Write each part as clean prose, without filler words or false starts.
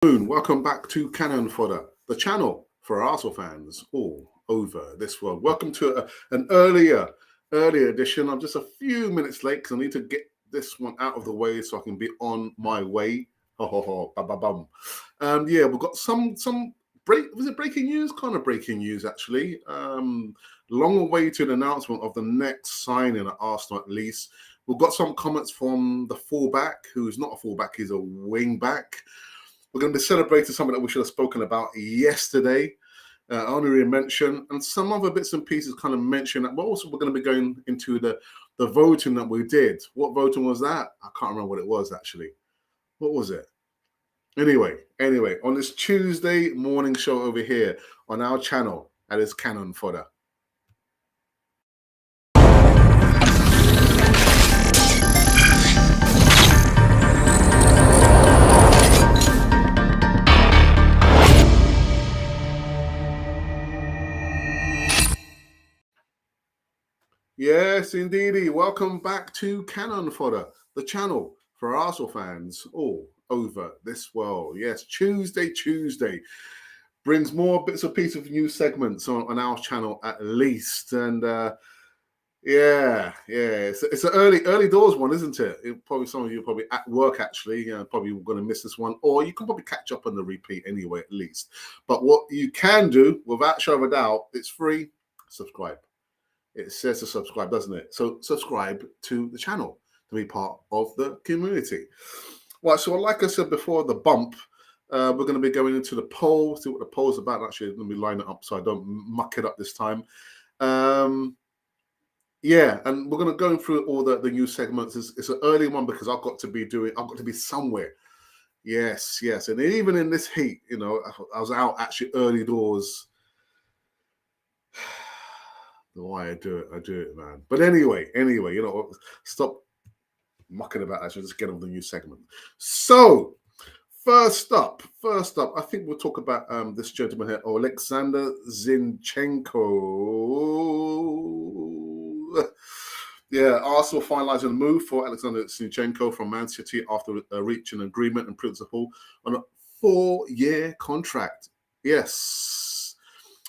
Welcome back to Cannon Fodder, the channel for Arsenal fans all over this world. Welcome to an earlier edition. I'm just a few minutes late because I need to get this one out of the way so I can be on my way. Ho ho ho, ba ba bum. Yeah, we've got some breaking news? Kind of breaking news actually. Long awaited announcement of the next signing at Arsenal at least. We've got some comments from the fullback, who is not a fullback, he's a wing back. We're going to be celebrating something that we should have spoken about yesterday, honorary mention, and some other bits and pieces kind of mention that. But also we're going to be going into the voting that we did. What voting was that? I can't remember what it was actually. What was it? Anyway, on this Tuesday morning show over here on our channel, that is Cannon Fodder. Yes, indeedy. Welcome back to Cannon Fodder, the channel for Arsenal fans all over this world. Yes, Tuesday brings more bits and pieces of new segments on our channel at least. And it's an early doors one, isn't it? Probably some of you are probably at work actually, probably going to miss this one, or you can probably catch up on the repeat anyway at least. But what you can do, without shadow of a doubt, it's free. Subscribe. It says to subscribe, doesn't it? So subscribe to the channel to be part of the community. Right, so like I said before, the bump, we're going to be going into the poll, see what the poll's about. Actually, let me line it up so I don't muck it up this time. And we're going to go through all the new segments. It's an early one because I've got to be somewhere. Yes. And even in this heat, I was out actually early doors. Why I do it, man. But anyway, stop mucking about that. So just get on the new segment. So, first up, I think we'll talk about this gentleman here, Oleksandr Zinchenko. Yeah, Arsenal finalising a move for Oleksandr Zinchenko from Man City after reaching an agreement in principle on a 4-year contract. Yes.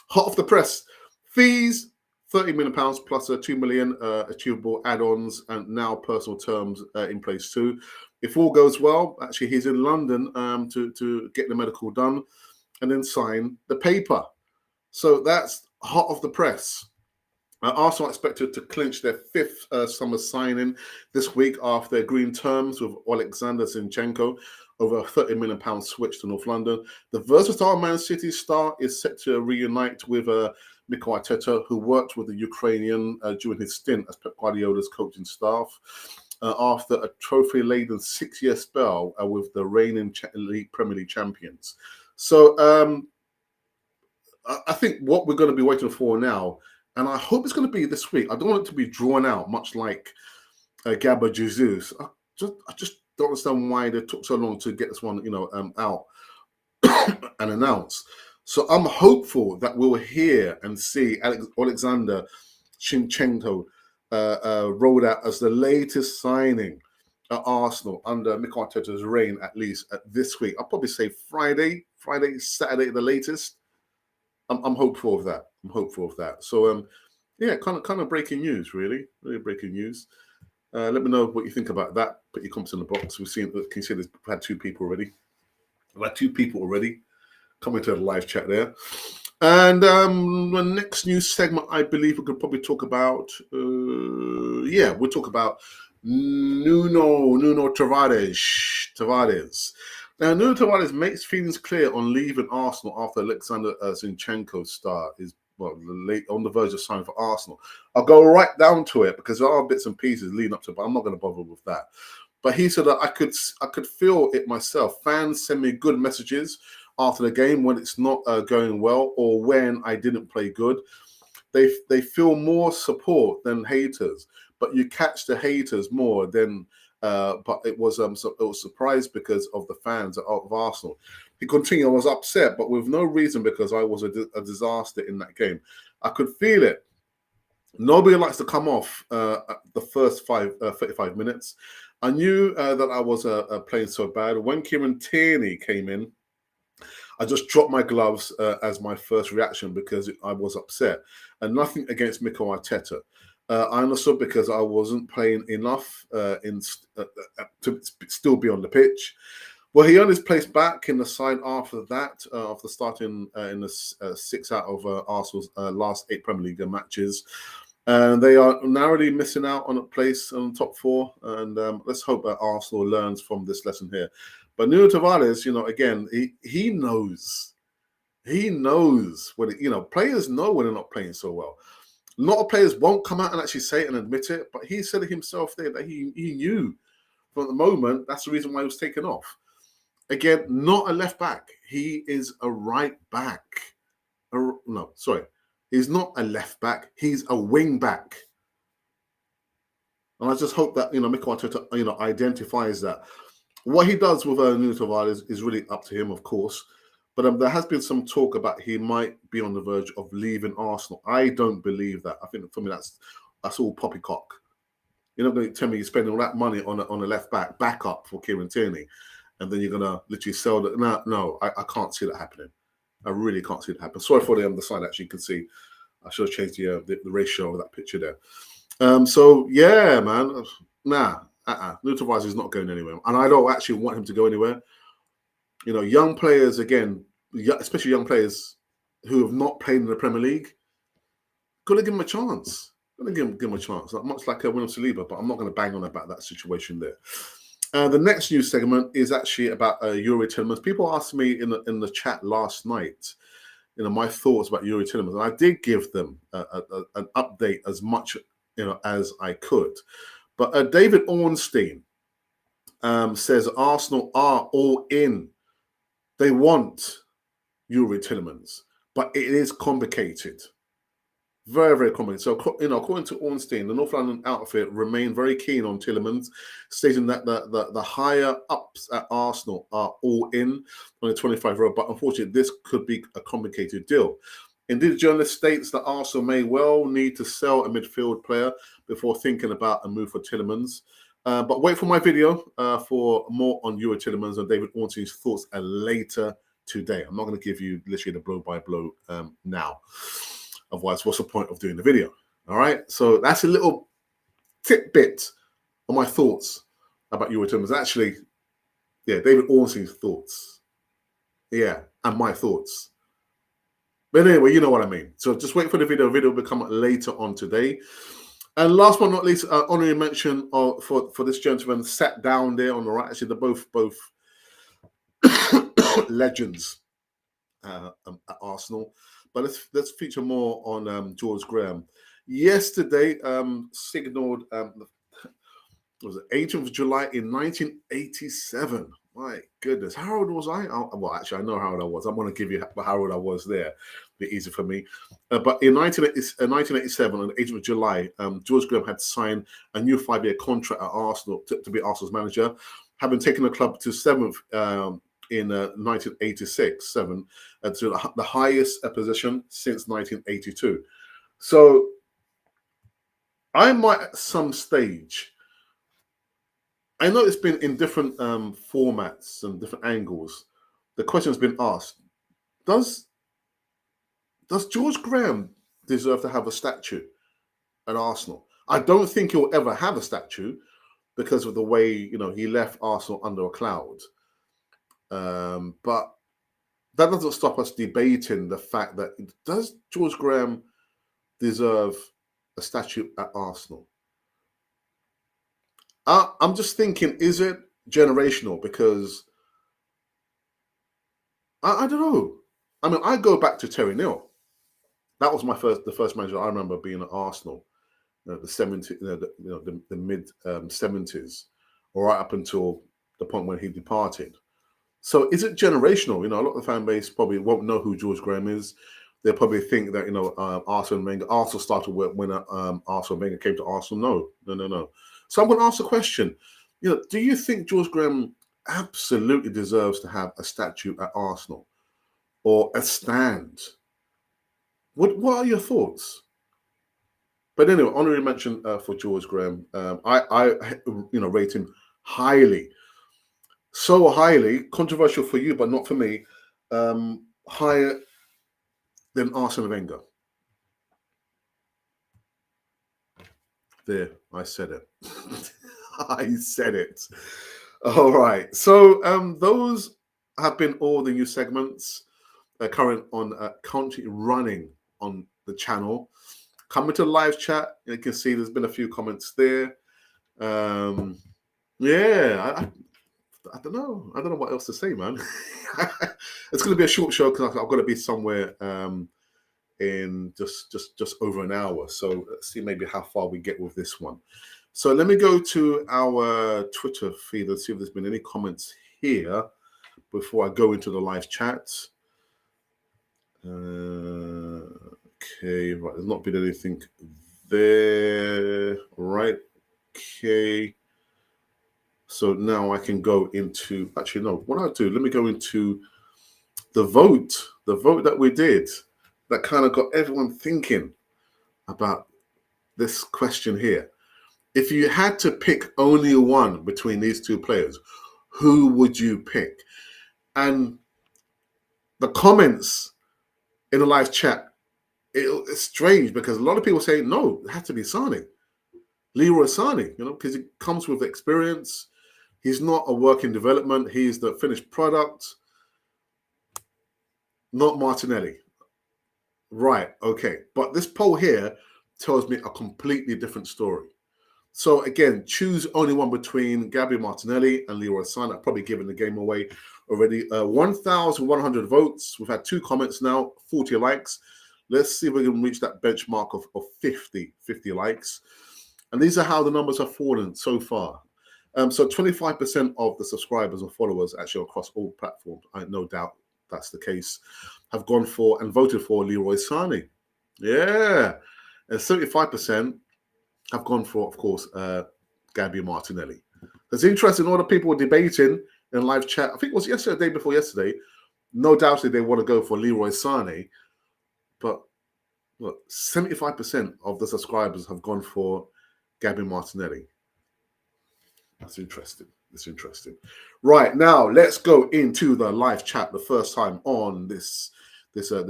Hot off the press. Fees, £30 million plus a £2 million achievable add-ons and now personal terms in place too. If all goes well, actually he's in London to get the medical done and then sign the paper. So that's hot off the press. Arsenal expected to clinch their 5th summer signing this week after agreeing terms with Oleksandr Zinchenko over a £30 million switch to North London. The versatile Man City star is set to reunite with Mikel Arteta, who worked with the Ukrainian during his stint as Pep Guardiola's coaching staff after a trophy-laden 6-year spell with the reigning Premier League champions. So I think what we're going to be waiting for now, and I hope it's going to be this week. I don't want it to be drawn out, much like Gabba Jesus. I just don't understand why they took so long to get this one, out and announced. So I'm hopeful that we'll hear and see Oleksandr Zinchenko rolled out as the latest signing at Arsenal under Mikel Arteta's reign, at least this week. I'll probably say Friday, Saturday at the latest. I'm hopeful of that. So kind of breaking news, really breaking news. Let me know what you think about that. Put your comments in the box. We've had 2 people already. We've had 2 people already coming to the live chat there. And the next news segment, I believe we could probably talk about. We'll talk about Nuno Tavares. Now, Nuno Tavares makes feelings clear on leaving Arsenal after Oleksandr Zinchenko's start is on the verge of signing for Arsenal. I'll go right down to it because there are bits and pieces leading up to it, but I'm not going to bother with that. But he said that I could feel it myself. Fans send me good messages after the game when it's not going well or when I didn't play good. They feel more support than haters, but you catch the haters more than. But it was surprised because of the fans of Arsenal. He continued, I was upset, but with no reason because I was a disaster in that game. I could feel it. Nobody likes to come off the first 35 minutes. I knew that I was playing so bad. When Kieran Tierney came in, I just dropped my gloves as my first reaction because I was upset. And nothing against Mikel Arteta. I understood because I wasn't playing enough to still be on the pitch. Well, he earned his place back in the side after that, after starting in the 6 out of Arsenal's last 8 Premier League matches. And they are narrowly missing out on a place on top 4. And let's hope that Arsenal learns from this lesson here. But Nuno Tavares, again, he knows. He knows when players know when they're not playing so well. A lot of players won't come out and actually say it and admit it, but he said it himself there that he knew from the moment. That's the reason why he was taken off. Again, not a left back. He is a right back. He's not a left back. He's a wing back. And I just hope that Mikel Arteta identifies that. What he does with Nuno Tavares is really up to him, of course. But there has been some talk about he might be on the verge of leaving Arsenal. I don't believe that. I think for me that's all poppycock. You're not going to tell me you're spending all that money on a left backup for Kieran Tierney, and then you're going to literally sell that. No, I can't see that happening. I really can't see that happen. Sorry for the underside. Actually, you can see I should have changed the ratio of that picture there. So yeah, man, Nuno Tavares is not going anywhere, and I don't actually want him to go anywhere. Young players, again, especially young players who have not played in the Premier League, got to give them a chance. Got to give them a chance. Much like William Saliba, but I'm not going to bang on about that situation there. The next news segment is actually about Youri Tielemans. People asked me in the chat last night, my thoughts about Youri Tielemans, and I did give them an update as much as I could. But David Ornstein says Arsenal are all in. They want Youri Tielemans, but it is complicated. Very, very complicated. So, according to Ornstein, the North London outfit remain very keen on Tielemans, stating that the higher ups at Arsenal are all in on the 25-year-old, but unfortunately, this could be a complicated deal. Indeed, the journalist states that Arsenal may well need to sell a midfield player before thinking about a move for Tielemans. But wait for my video for more on Youri Tielemans and David Ornstein's thoughts later today. I'm not going to give you literally the blow-by-blow now. Otherwise, what's the point of doing the video? All right? So that's a little tidbit of my thoughts about Youri Tielemans. Actually, yeah, David Ornstein's thoughts. Yeah, and my thoughts. But anyway, you know what I mean. So just wait for the video. The video will come later on today. And last but not least, honorary mention for this gentleman sat down there on the right. Actually, they're both legends at Arsenal. But let's feature more on George Graham. Yesterday, signalled was it 18th of July in 1987. My goodness, how old was I? Well, actually, I know how old I was. I'm going to give you how old I was there. A bit easy for me. But in 1987, on the 18th of July, George Graham had signed a new 5-year contract at Arsenal to be Arsenal's manager, having taken the club to 7th in 1986, to the highest position since 1982. So I might at some stage, I know it's been in different formats and different angles. The question's been asked: Does George Graham deserve to have a statue at Arsenal? I don't think he'll ever have a statue because of the way he left Arsenal under a cloud. But that doesn't stop us debating the fact that does George Graham deserve a statue at Arsenal? I'm just thinking, is it generational? Because I don't know. I mean, I go back to Terry Neal. That was the first manager I remember being at Arsenal. The 70s, the mid 70s, or right up until the point when he departed. So is it generational? A lot of the fan base probably won't know who George Graham is. They'll probably think that Arsene Wenger. Arsenal started when Arsene Wenger came to Arsenal. No. So I'm going to ask a question. Do you think George Graham absolutely deserves to have a statue at Arsenal or a stand? What are your thoughts? But anyway, honorary mention for George Graham. I rate him highly, so highly. Controversial for you, but not for me. higher than Arsene Wenger. There, I said it. I said it. All right. So those have been all the new segments currently running on the channel. Coming to live chat, you can see there's been a few comments there. Yeah, I don't know. I don't know what else to say, man. It's going to be a short show because I've got to be somewhere in just over an hour. So let's see maybe how far we get with this one. So let me go to our Twitter feed and see if there's been any comments here before I go into the live chat. Okay, right. There's not been anything there. Right. Okay. So now I can go into, actually, no, what I'll do, let me go into the vote that we did that kind of got everyone thinking about this question here. If you had to pick only one between these two players, who would you pick? And the comments in the live chat, it's strange because a lot of people say, no, it had to be Sane. Leroy Sane, because it comes with experience. He's not a work in development. He's the finished product. Not Martinelli. Right, okay. But this poll here tells me a completely different story. So again, choose only one between Gabriel Martinelli and Leroy Sane. I've probably given the game away already. 1,100 votes. We've had 2 comments now, 40 likes. Let's see if we can reach that benchmark of 50 likes. And these are how the numbers have fallen so far. So 25% of the subscribers and followers actually across all platforms, I no doubt that's the case, have gone for and voted for Leroy Sane. Yeah. And 75% have gone for, of course, Gabriel Martinelli. It's interesting, all the people were debating in live chat. I think it was yesterday, the day before yesterday. No doubt they want to go for Leroy Sane. But look, 75% of the subscribers have gone for Gabriel Martinelli. That's interesting. That's interesting. Right, now let's go into the live chat the first time on this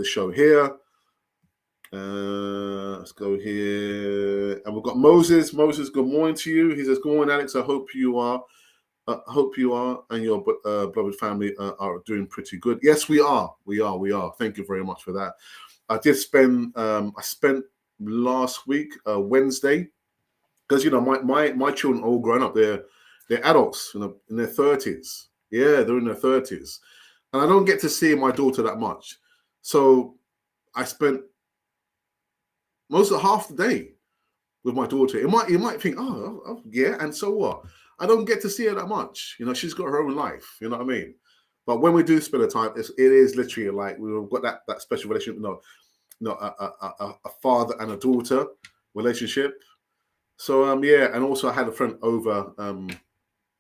show here. Let's go here, and we've got Moses. Moses, good morning to you. He says, "Good morning, Alex. I hope you are, and your beloved family are doing pretty good." Yes, we are. We are. Thank you very much for that. I did spend. I spent last week, Wednesday, because my children are all grown up. They're adults, in their 30s. Yeah, they're in their 30s, and I don't get to see my daughter that much. So I spent most of half the day with my daughter. You might think, oh, yeah, and so what? I don't get to see her that much. She's got her own life. You know what I mean? But when we do spend the time, it is literally like we've got that special relationship. A father and a daughter relationship. So yeah, and also I had a friend over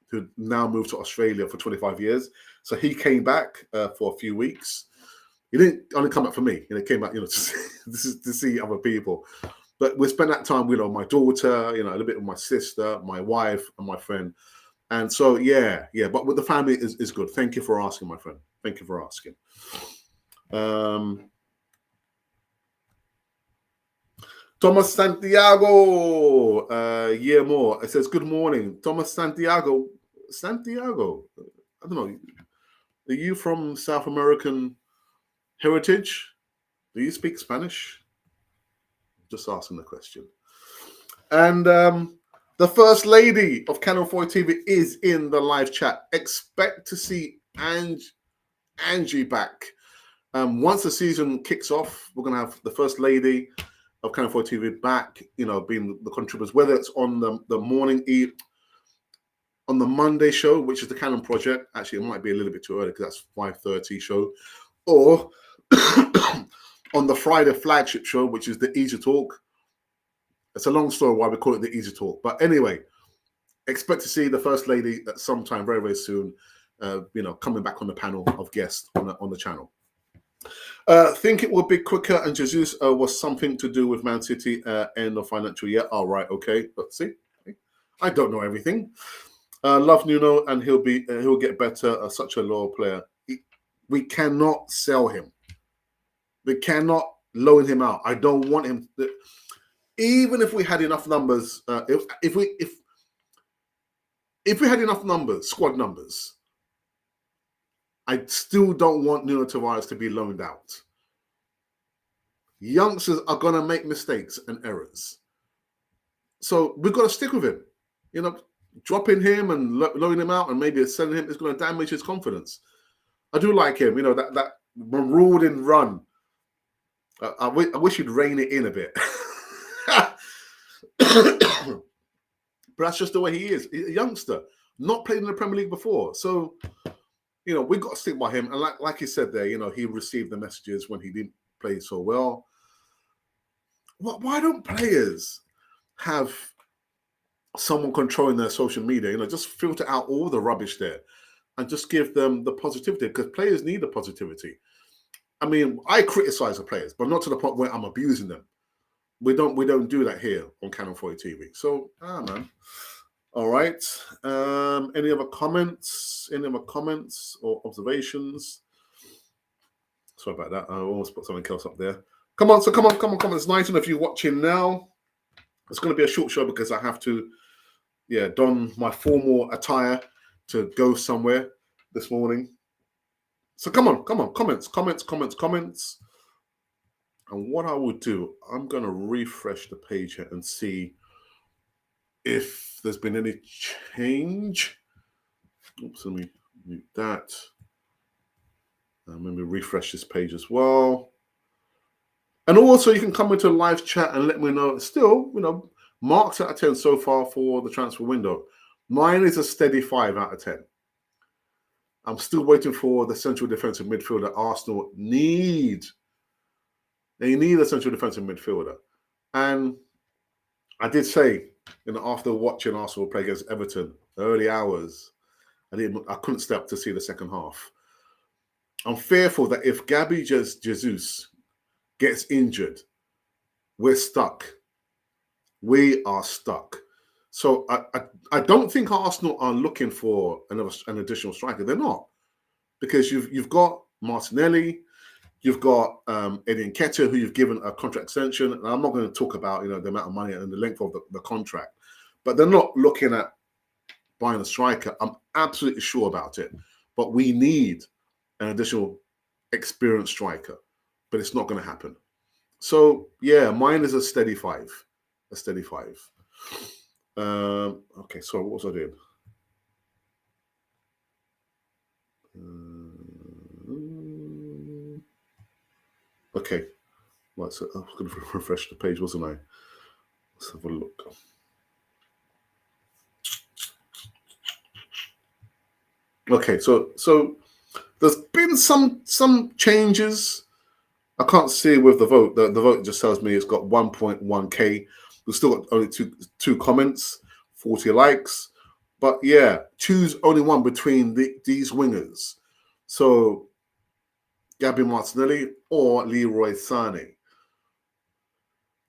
who now moved to Australia for 25 years. So he came back for a few weeks. He didn't only come back for me. He came back, to see other people. But we spent that time with my daughter, a little bit with my sister, my wife, and my friend. And so, yeah. But with the family is good. Thank you for asking, my friend. Thank you for asking. Thomas Santiago, more. It says, good morning. Thomas Santiago. I don't know. Are you from South American heritage? Do you speak Spanish? Just asking the question. And the first lady of Cannon Fodder TV is in the live chat. Expect to see Angie back. Once the season kicks off, we're going to have the first lady of Cannon Fodder TV back, being the contributors, whether it's on the morning on the Monday show, which is the Cannon Project. Actually, it might be a little bit too early because that's 5:30 show, or on the Friday flagship show, which is the Easy Talk. It's a long story why we call it the Easy Talk. But anyway, expect to see the first lady at some time very, very soon, coming back on the panel of guests on the channel. Think it would be quicker and Jesus was something to do with Man City end of financial year. All right, okay. But see, I don't know everything. Love Nuno, and he'll get better. Such a loyal player. We cannot sell him. We cannot loan him out. I don't want him. Even if we had enough numbers, if we had enough numbers, squad numbers, I still don't want Nuno Tavares to be loaned out. Youngsters are going to make mistakes and errors. So we've got to stick with him. You know, dropping him and loaning him out and maybe selling him is going to damage his confidence. I do like him. You know, that marauding run. I wish you'd rein it in a bit. But that's just the way he is. He's a youngster, not played in the Premier League before. So, you know, we've got to stick by him. And like he said there, you know, he received the messages when he didn't play so well. Why don't players have someone controlling their social media? You know, just filter out all the rubbish there and just give them the positivity, because players need the positivity. I mean, I criticize the players, but not to the point where I'm abusing them. We don't do that here on Cannon Fodder TV. So, man. All right. Any other comments? Any other comments or observations? Sorry about that. I almost put something else up there. Come on. It's nice of you watching now. It's going to be a short show because I have to, don my formal attire to go somewhere this morning. So come on. Comments. And what I will do, I'm going to refresh the page here and see if there's been any change. Oops, let me mute that. And let me refresh this page as well. And also, you can come into live chat and let me know. Still, you know, marks out of 10 so far for the transfer window. Mine is a steady 5 out of 10. I'm still waiting for the central defensive midfielder Arsenal need. They need a central defensive midfielder. And I did say, you know, after watching Arsenal play against Everton, early hours, I couldn't stay up to see the second half. I'm fearful that if Gabby Jesus gets injured, we're stuck. We are stuck. So I don't think Arsenal are looking for an additional striker. They're not, because you've got Martinelli, you've got Eddie Nketiah, who you've given a contract extension. And I'm not going to talk about, you know, the amount of money and the length of the contract, but they're not looking at buying a striker. I'm absolutely sure about it. But we need an additional experienced striker, but it's not going to happen. So yeah, mine is a steady 5. A steady 5. Okay, so what was I doing? Okay, right, so I was going to refresh the page, wasn't I? Let's have a look. Okay, so there's been some changes. I can't see with the vote. The vote just tells me it's got 1.1k. We've still got only two comments, 40 likes. But yeah, choose only one between these wingers. So Gabby Martinelli or Leroy Sane.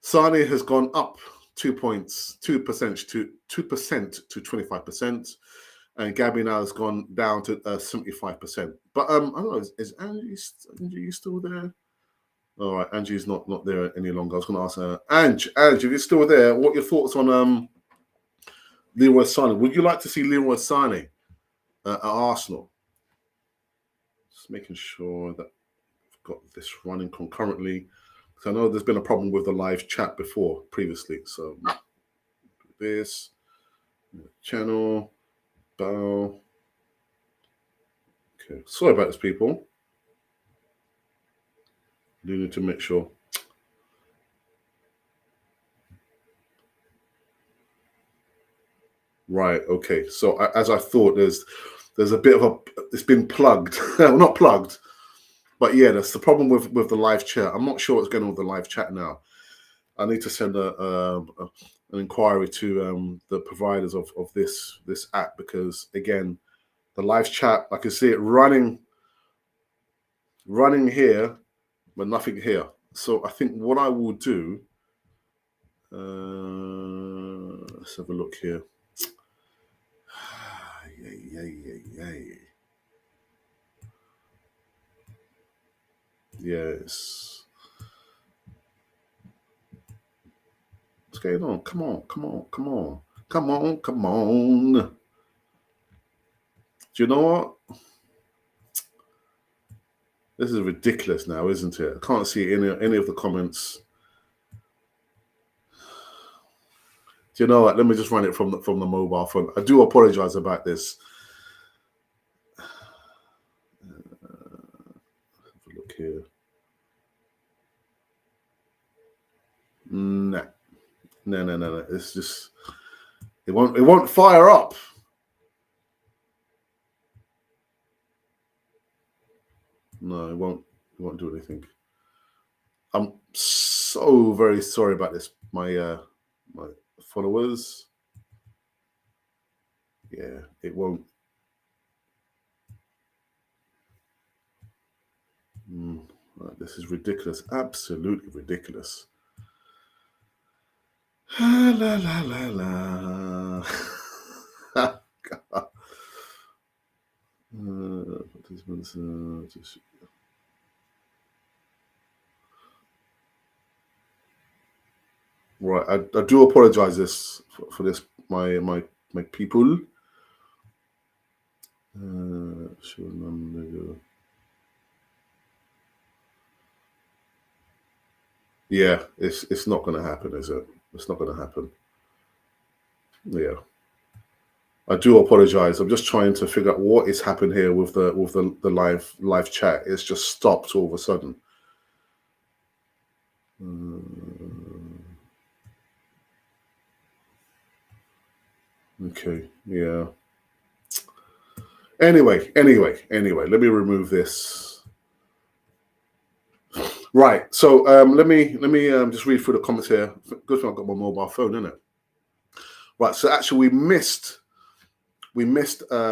Sane has gone up 2 points, 2% to 25%. And Gabby now has gone down to 75%. But I don't know, is Angie still there? All right, Angie's not there any longer. I was going to ask her, Ange, if you're still there, what are your thoughts on Leroy Sane? Would you like to see Leroy Sane at Arsenal? Just making sure that I've got this running concurrently. Because I know there's been a problem with the live chat previously. So this channel, bow. Okay, sorry about this, people. You need to make sure. Right. Okay. So as I thought, there's a bit of it's been plugged. Well, not plugged, but yeah, that's the problem with the live chat. I'm not sure what's going on with the live chat now. I need to send an inquiry to the providers of this app, because again, the live chat, I can see it running here, but nothing here. So I think what I will do, let's have a look here. Yay. Yes. What's going on? Come on. Come on. Do you know what? This is ridiculous now, isn't it? I can't see any of the comments. Do you know what? Let me just run it from the mobile phone. I do apologize about this. Have a look here. No. It's just it won't fire up. No, it won't do anything. I'm so very sorry about this. My followers. Yeah, it won't. This is ridiculous. Absolutely ridiculous. La la la la. Right, I do apologize for this, my people. Yeah, it's not going to happen, is it? It's not going to happen. Yeah, I do apologize. I'm just trying to figure out what is happening here with the live chat. It's just stopped all of a sudden. Okay, yeah. Anyway, let me remove this. Right, so let me just read through the comments here. Good thing I've got my mobile phone, isn't it? Right, so actually we missed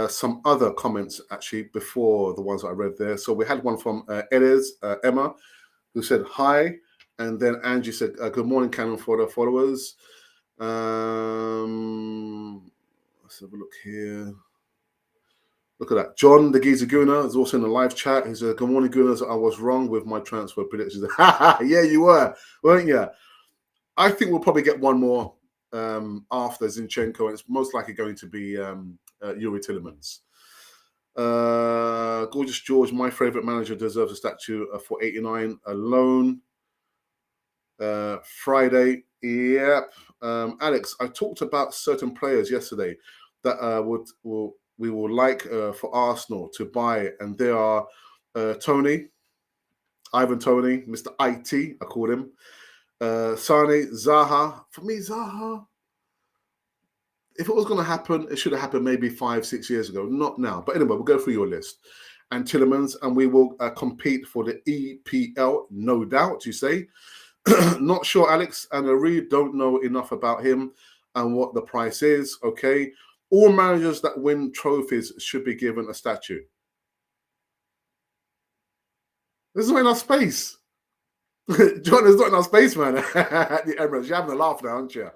some other comments actually before the ones that I read there. So we had one from Emma, who said hi, and then Angie said good morning, Cannon Fodder followers. Let's have a look here. Look at that. John, the Geezer Gooner, is also in the live chat. He said, good morning, Gooners. I was wrong with my transfer predictions. Yeah, you were, weren't you? I think we'll probably get one more after Zinchenko, and it's most likely going to be Yuri Tielemans. Gorgeous George, my favourite manager, deserves a statue for 89 alone. Friday, yep. Alex, I talked about certain players yesterday that we would like for Arsenal to buy, and they are Ivan Toney, Mr. IT, I call him. Sane, Zaha. For me, Zaha, if it was going to happen, it should have happened maybe 5-6 years ago, not now. But anyway, we'll go through your list. And Tielemans, and we will compete for the EPL, no doubt, you say. Not sure, Alex, and I really don't know enough about him and what the price is. Okay. All managers that win trophies should be given a statue. There's not enough space. John, there's not enough space, man. At the Emirates. You're having a laugh now, aren't you?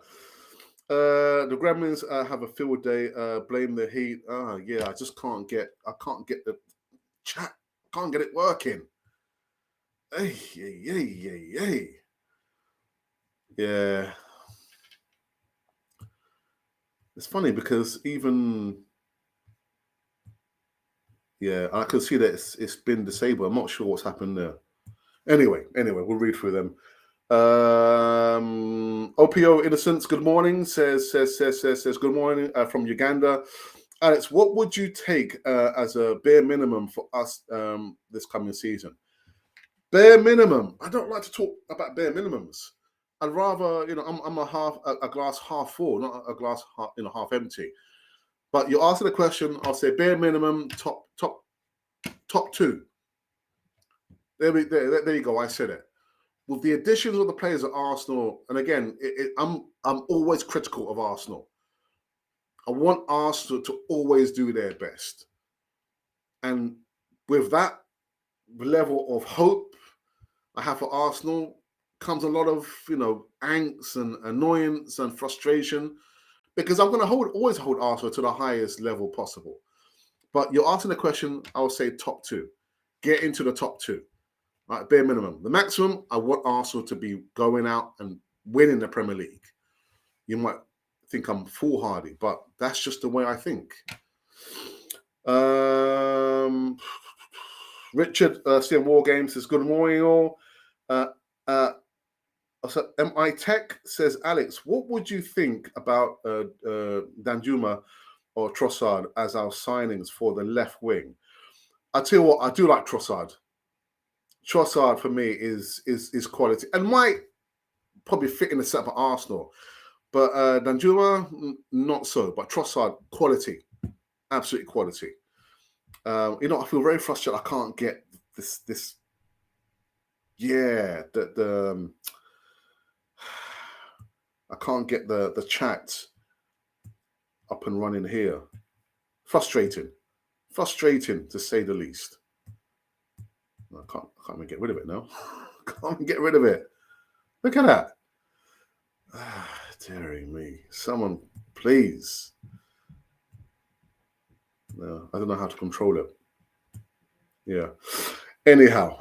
The Gremlins have a field day. Blame the heat. Yeah, I just can't get the chat. Can't get it working. Hey. Yeah. It's funny because even, yeah, I can see that it's been disabled. I'm not sure what's happened there. Anyway, we'll read through them. OPO Innocence, good morning, says good morning from Uganda. Alex, what would you take as a bare minimum for us this coming season? Bare minimum. I don't like to talk about bare minimums. I'd rather, I'm a glass half full, not a glass half empty. But you're asking a question, I'll say bare minimum, top two. There you go. I said it. With the additions of the players at Arsenal, and again, I'm always critical of Arsenal. I want Arsenal to always do their best, and with that level of hope I have for Arsenal comes a lot of angst and annoyance and frustration, because I'm going to always hold Arsenal to the highest level possible. But you're asking the question, I'll say top two. Get into the top two. Right, bare minimum. The maximum, I want Arsenal to be going out and winning the Premier League. You might think I'm foolhardy, but that's just the way I think. Richard, CM War Games says, good morning all. So MI Tech says, Alex, what would you think about Danjuma or Trossard as our signings for the left wing? I tell you what, I do like Trossard. Trossard for me is quality and might probably fit in the set of Arsenal. But Danjuma, not so. But Trossard, quality. Absolutely quality. I feel very frustrated. I can't get this. Yeah, I can't get the chat up and running here. Frustrating to say the least. I can't even get rid of it now. Can't even get rid of it. Look at that. Dearie me. Someone, please. No, I don't know how to control it. Yeah. Anyhow.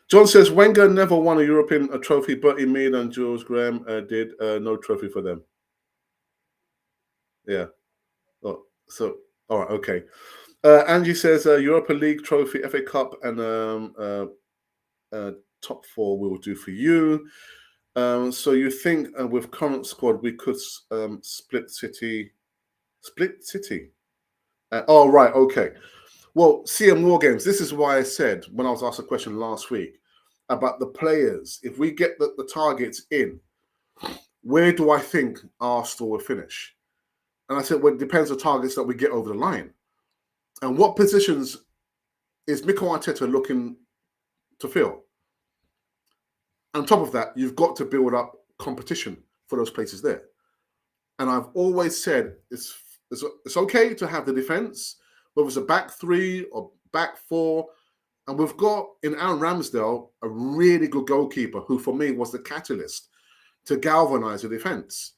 John says, Wenger never won a European trophy, but he made and Jules Graham did no trophy for them. Yeah. Oh, so, all right, okay. Angie says, Europa League trophy, FA Cup, and top four will do for you. So you think with current squad, we could split City? Oh, right, okay. Well, CM War Games, this is why I said when I was asked a question last week about the players, if we get the targets in, where do I think Arsenal will finish? And I said, well, it depends on the targets that we get over the line. And what positions is Mikel Arteta looking to fill? On top of that, you've got to build up competition for those places there. And I've always said it's okay to have the defense, whether it's a back three or back four. And we've got in Aaron Ramsdale a really good goalkeeper who, for me, was the catalyst to galvanize the defense.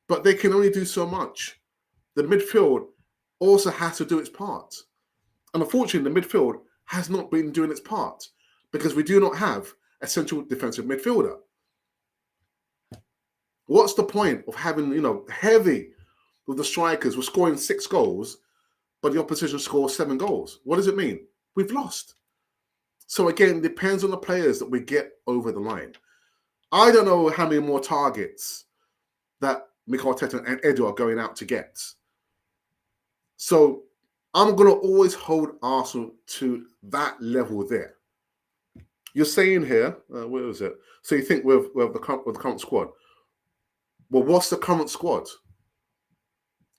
But they can only do so much. The midfield also has to do its part. And unfortunately, the midfield has not been doing its part because we do not have a central defensive midfielder. What's the point of having, heavy with the strikers? We're scoring 6 goals, but the opposition scores 7 goals. What does it mean? We've lost. So again, it depends on the players that we get over the line. I don't know how many more targets that Mikel Arteta and Edu are going out to get. So I'm going to always hold Arsenal to that level there. You're saying here, where is it? So you think with the current squad. Well, what's the current squad?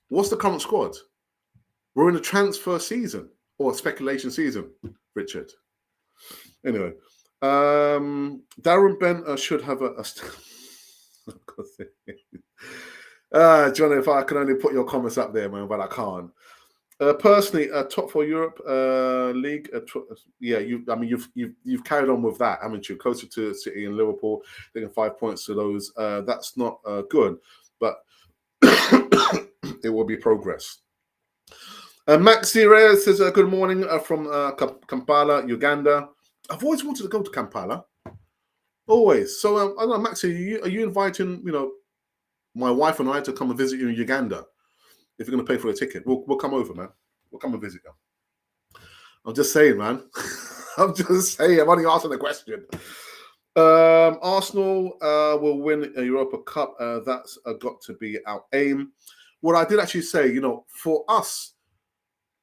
What's the current squad? We're in a transfer season or speculation season, Richard. Anyway, Darren Ben should have a John, if I can only put your comments up there, man, but I can't. Personally, top 4 Europe league. You've carried on with that, haven't you? Closer to City and Liverpool, taking 5 points to those. That's not good, but it will be progress. Max Zire says, good morning from Kampala, Uganda. I've always wanted to go to Kampala. Always. So, I don't know, Max, are you inviting, my wife and I to come and visit you in Uganda? If you're going to pay for a ticket, we'll come over, man. We'll come and visit you. I'm just saying, man. I'm just saying. I'm only asking the question. Arsenal will win a Europa Cup. That's got to be our aim. What I did actually say, for us,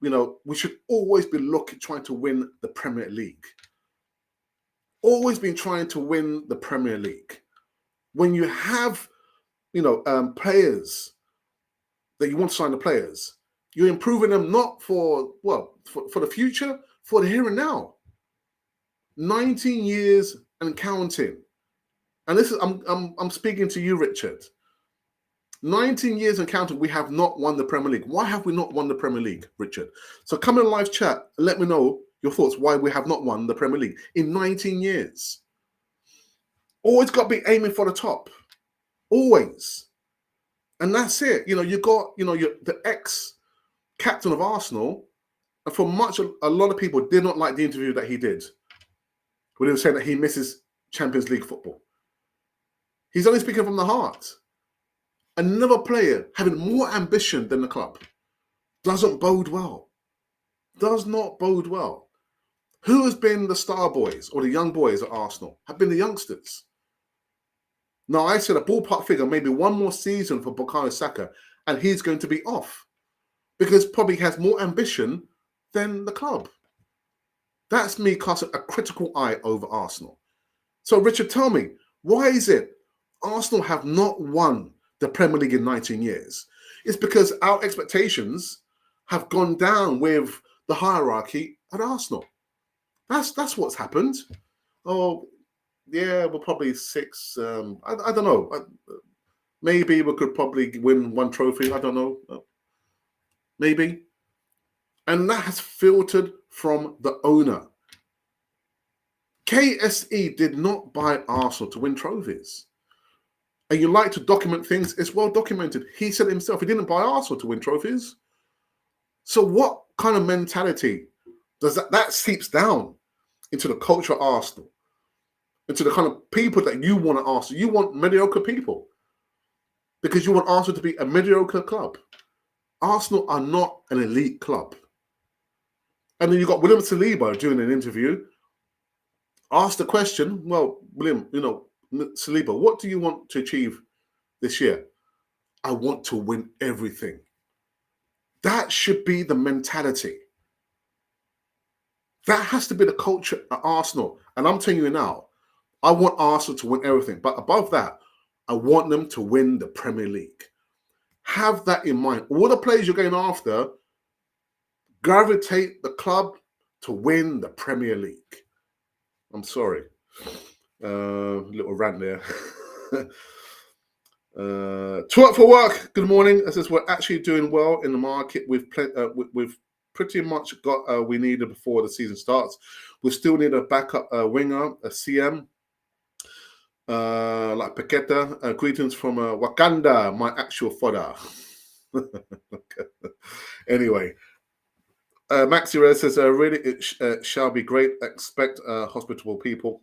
we should always be trying to win the Premier League. Always been trying to win the Premier League. When you have, players that you want to sign the players, you're improving them not for the future, for the here and now. 19 years and counting. And this is I'm speaking to you, Richard. 19 years and counting, we have not won the Premier League. Why have we not won the Premier League, Richard? So come in live chat and let me know your thoughts why we have not won the Premier League in 19 years. Always got to be aiming for the top. Always. And that's it. You got, the ex-captain of Arsenal And for a lot of people did not like the interview that he did, when he was saying that he misses Champions League football. He's only speaking from the heart. Another player having more ambition than the club doesn't bode well. Does not bode well. Who has been the star boys or the young boys at Arsenal? Have been the youngsters. Now, I said a ballpark figure, maybe one more season for Bukayo Saka, and he's going to be off because probably has more ambition than the club. That's me casting a critical eye over Arsenal. So, Richard, tell me, why is it Arsenal have not won the Premier League in 19 years? It's because our expectations have gone down with the hierarchy at Arsenal. That's what's happened. Oh, yeah, we're probably 6. I don't know. Maybe we could probably win one trophy. I don't know. Maybe. And that has filtered from the owner. KSE did not buy Arsenal to win trophies. And you like to document things, it's well documented. He said himself, he didn't buy Arsenal to win trophies. So what kind of mentality does that seeps down into the culture of Arsenal, into the kind of people that you want at Arsenal? You want mediocre people because you want Arsenal to be a mediocre club. Arsenal are not an elite club. And then you got William Saliba doing an interview, asked the question, well, William, Saliba, what do you want to achieve this year? I want to win everything. That should be the mentality. That has to be the culture at Arsenal. And I'm telling you now, I want Arsenal to win everything. But above that, I want them to win the Premier League. Have that in mind. All the players you're going after, gravitate the club to win the Premier League. I'm sorry. Little rant there. Twerk for work. Good morning. It says we're actually doing well in the market. We've pretty much got we needed before the season starts. We still need a backup winger, a CM, like Paqueta. Greetings from Wakanda, my actual fodder. Anyway, Maxi Red says, really, it shall be great. Expect hospitable people.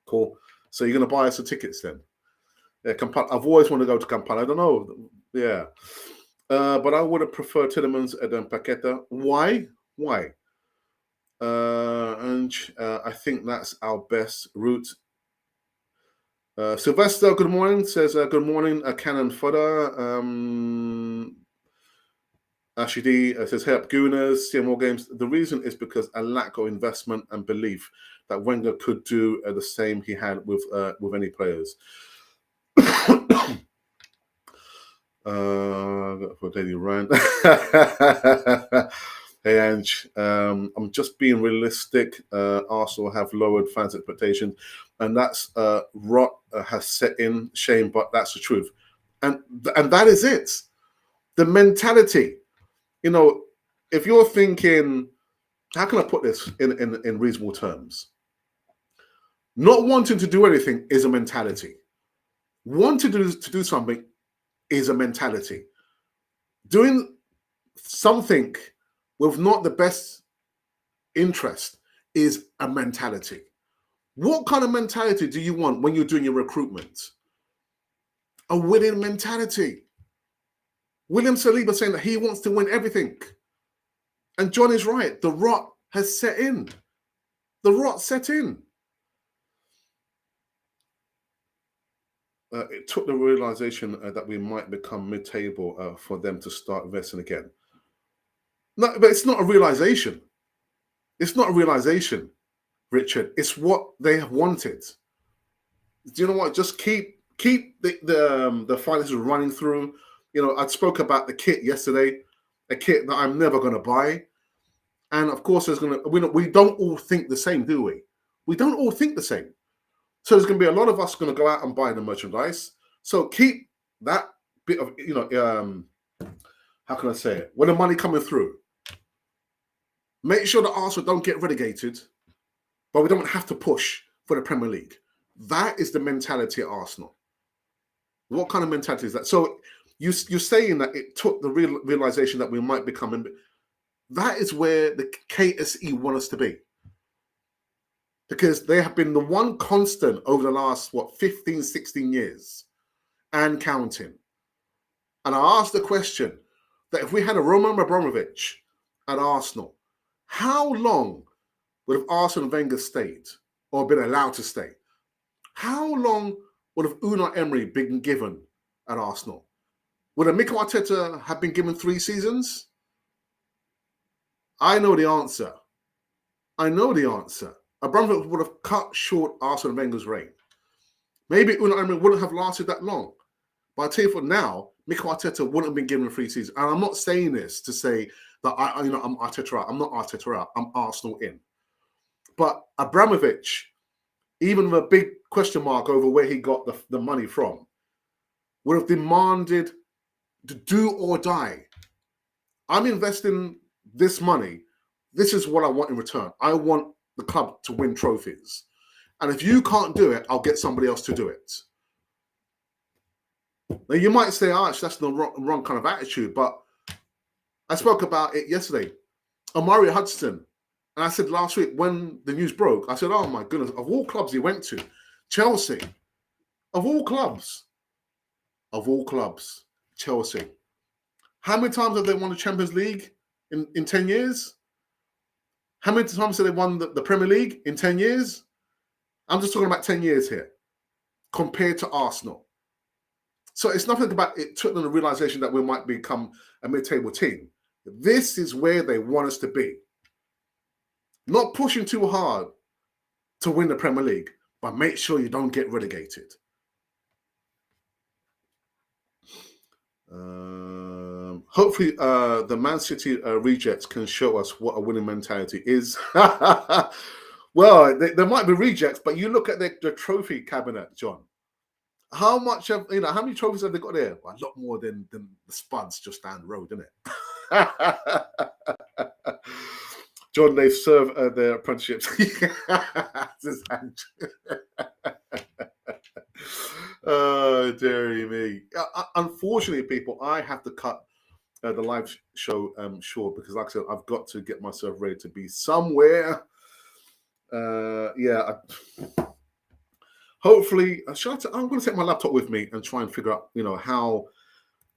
Cool. So you're going to buy us the tickets then? Yeah, I've always wanted to go to Kampala. I don't know. Yeah. But I would have preferred Tielemans than Paqueta. Why? And I think that's our best route. Sylvester, good morning. Says, good morning, Cannon Fodder. Ashidi says, hey up, Gooners, see more games. The reason is because a lack of investment and belief that Wenger could do the same he had with any players. For daily rant. Hey, Ange, I'm just being realistic. Arsenal have lowered fans' expectations, and that's rot has set in. Shame, but that's the truth, and that is it. The mentality. If you're thinking, how can I put this in reasonable terms? Not wanting to do anything is a mentality. Wanting to do something is a mentality. Doing something with not the best interest is a mentality. What kind of mentality do you want when you're doing your recruitment? A winning mentality. William Saliba saying that he wants to win everything. And John is right. The rot has set in. The rot set in. It took the realization that we might become mid-table for them to start investing again. No, but it's not a realization. It's not a realization, Richard. It's what they have wanted. Do you know what? Just keep the finances running through. I spoke about the kit yesterday, a kit that I'm never going to buy. And of course, we don't all think the same, do we? We don't all think the same. So there's going to be a lot of us going to go out and buy the merchandise. So keep that bit of, how can I say it? When the money coming through, make sure that Arsenal don't get relegated, but we don't have to push for the Premier League. That is the mentality at Arsenal. What kind of mentality is that? So you're saying that it took the realization that we might become That is where the KSE want us to be. Because they have been the one constant over the last, 15, 16 years and counting. And I asked the question that if we had a Roman Abramovich at Arsenal, how long would have Arsene Wenger stayed or been allowed to stay? How long would have Unai Emery been given at Arsenal? Would a Mikel Arteta have been given 3 seasons? I know the answer. Abramovich would have cut short Arsene Wenger's reign. Maybe Unai Emery wouldn't have lasted that long. But I tell you for now, Mikel Arteta wouldn't have been given 3 seasons. And I'm not saying this to say that I'm Arteta out. I'm not Arteta out. I'm Arsenal in. But Abramovich, even with a big question mark over where he got the money from, would have demanded to do or die. I'm investing this money. This is what I want in return. I want the club to win trophies. And if you can't do it, I'll get somebody else to do it. Now, you might say, Arch, that's the wrong kind of attitude, but I spoke about it yesterday. Omari Hudson, and I said last week when the news broke, I said, oh my goodness, of all clubs he went to, Chelsea, of all clubs, Chelsea. How many times have they won the Champions League in 10 years? How many times have they won the Premier League in 10 years? I'm just talking about 10 years here, compared to Arsenal. So it's nothing about it took them the realization that we might become a mid-table team. This is where they want us to be. Not pushing too hard to win the Premier League, but make sure you don't get relegated. Hopefully, the Man City rejects can show us what a winning mentality is. Well, there might be rejects, but you look at the trophy cabinet, John. How much how many trophies have they got there? Well, a lot more than the Spuds just down the road, isn't it? John, they've served their apprenticeships. Oh, dearie me. Unfortunately, people, I have to cut the live show short because, like I said, I've got to get myself ready to be somewhere. Hopefully, I'm going to take my laptop with me and try and figure out, how,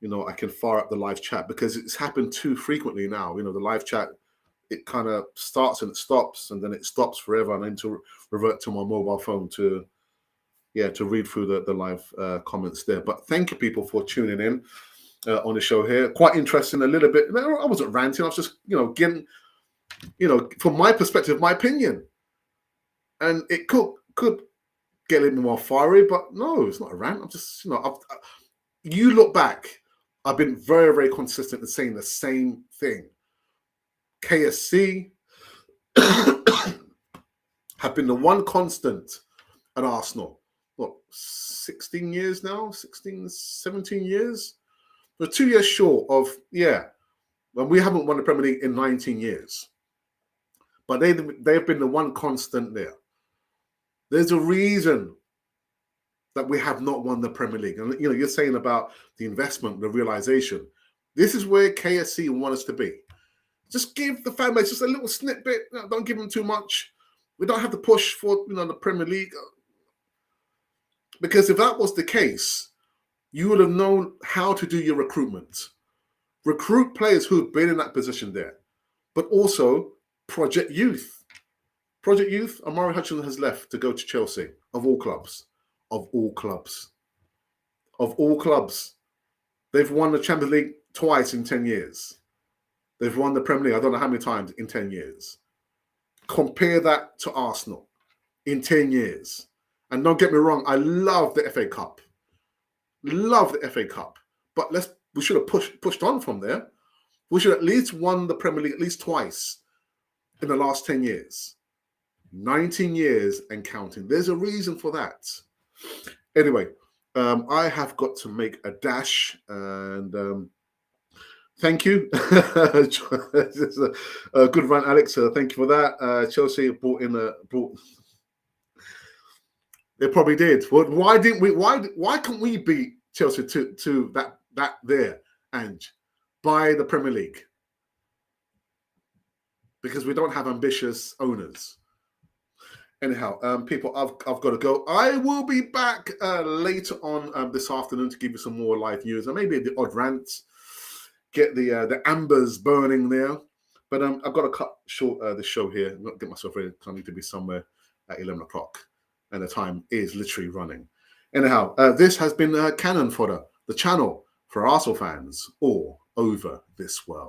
I can fire up the live chat, because it's happened too frequently now. The live chat, it kind of starts and it stops, and then it stops forever, and then to revert to my mobile phone to read through the live comments there. But thank you, people, for tuning in on the show here. Quite interesting, a little bit. I wasn't ranting. I was just, getting, from my perspective, my opinion. And it could get a little more fiery, but no, it's not a rant. I'm just, you look back, I've been very, very consistent in saying the same thing. KSC have been the one constant at Arsenal. 16 years now? 16, 17 years? We're 2 years short of, when we haven't won the Premier League in 19 years. But they've been the one constant there. There's a reason that we have not won the Premier League. And, you're saying about the investment, the realization. This is where KSC want us to be. Just give the fan base just a little snippet. Don't give them too much. We don't have to push for, the Premier League. Because if that was the case, you would have known how to do your recruitment. Recruit players who've been in that position there. But also project youth. Project Youth, Omari Hutchinson has left to go to Chelsea, of all clubs. They've won the Champions League twice in 10 years. They've won the Premier League, I don't know how many times in 10 years. Compare that to Arsenal in 10 years. And don't get me wrong, I love the FA Cup. But we should have pushed on from there. We should have at least won the Premier League at least twice in the last 10 years. 19 years and counting. There's a reason for that. Anyway, I have got to make a dash, and thank you. It's a good run, Alex. Thank you for that. Chelsea brought. They probably did. Well, why didn't we? Why couldn't we beat Chelsea to that there, Ange, by the Premier League? because we don't have ambitious owners. Anyhow, people, I've got to go. I will be back later on this afternoon to give you some more live news and maybe the odd rants, get the ambers burning there. But I've got to cut short the show here. I'm not get myself ready because I need to be somewhere at 11 o'clock, and the time is literally running. Anyhow, this has been Cannon Fodder, the channel for Arsenal fans all over this world.